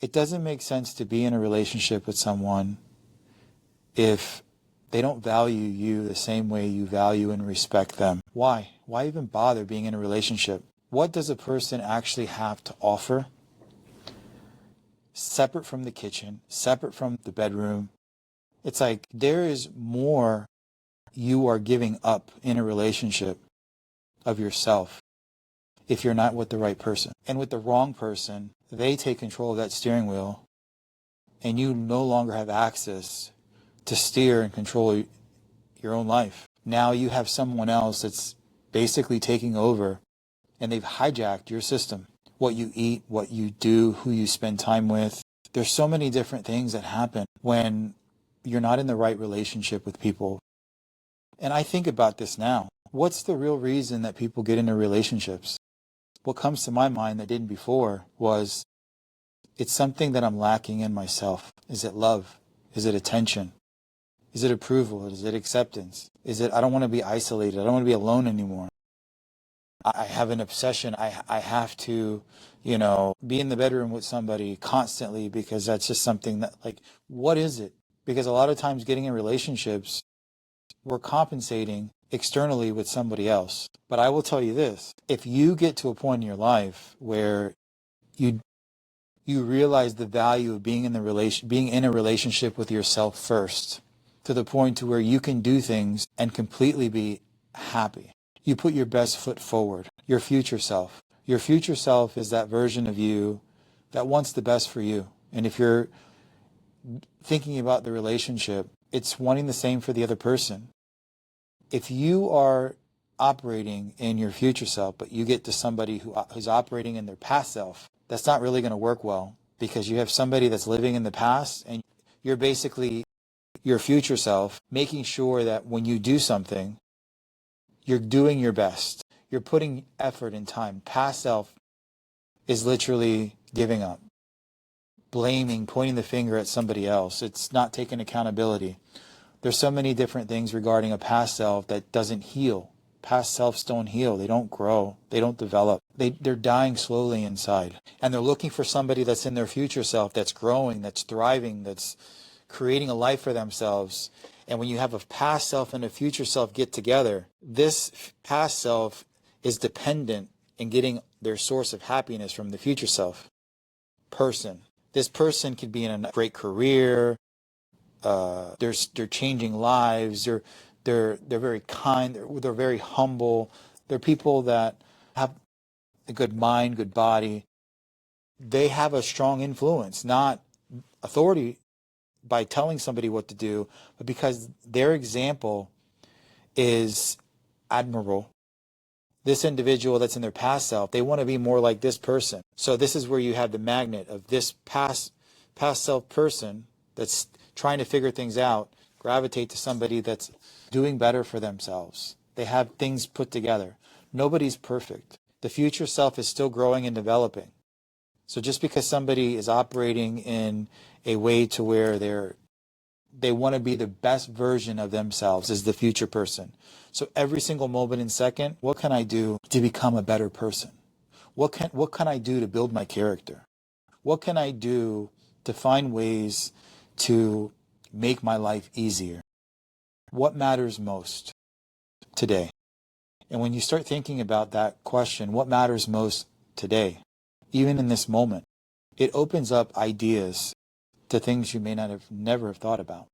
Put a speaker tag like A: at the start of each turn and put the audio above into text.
A: It doesn't make sense to be in a relationship with someone if they don't value you the same way you value and respect them. Why? Why even bother being in a relationship? What does a person actually have to offer? Separate from the kitchen, separate from the bedroom. It's like there is more you are giving up in a relationship of yourself if you're not with the right person. And with the wrong person, they take control of that steering wheel and you no longer have access to steer and control your own life. Now you have someone else that's basically taking over, and they've hijacked your system. What you eat, what you do, who you spend time with. There's so many different things that happen when you're not in the right relationship with people. And I think about this now. What's the real reason that people get into relationships? What comes to my mind that didn't before was, it's something that I'm lacking in myself. Is it love? Is it attention? Is it approval? Is it acceptance? Is it, I don't want to be isolated. I don't want to be alone anymore. I have an obsession. I have to, be in the bedroom with somebody constantly because that's just something that, like, what is it? Because a lot of times getting in relationships, we're compensating externally with somebody else. But I will tell you this, if you get to a point in your life where you realize the value of being in a relationship with yourself first, to the point to where you can do things and completely be happy. You put your best foot forward, your future self. Your future self is that version of you that wants the best for you. And if you're thinking about the relationship, it's wanting the same for the other person. If you are operating in your future self, but you get to somebody who's operating in their past self, that's not really going to work well, because you have somebody that's living in the past and you're basically your future self, making sure that when you do something, you're doing your best. You're putting effort and time. Past self is literally giving up, blaming, pointing the finger at somebody else. It's not taking accountability. There's so many different things regarding a past self that doesn't heal. Past selves don't heal. They don't grow. They don't develop. They're dying slowly inside. And they're looking for somebody that's in their future self, that's growing, that's thriving, that's creating a life for themselves. And when you have a past self and a future self get together, this past self is dependent in getting their source of happiness from the future self person. This person could be in a great career. They're changing lives. They're very kind. They're very humble. They're people that have a good mind, good body. They have a strong influence, not authority by telling somebody what to do, but because their example is admirable. This individual that's in their past self, they want to be more like this person. So this is where you have the magnet of this past self person that's trying to figure things out, gravitate to somebody that's doing better for themselves. They have things put together. Nobody's perfect. The future self is still growing and developing. So just because somebody is operating in a way to where they want to be the best version of themselves as the future person. So every single moment and second, what can I do to become a better person? What can I do to build my character? What can I do to find ways to make my life easier? What matters most today? And when you start thinking about that question, what matters most today, even in this moment, it opens up ideas to things you may never have thought about.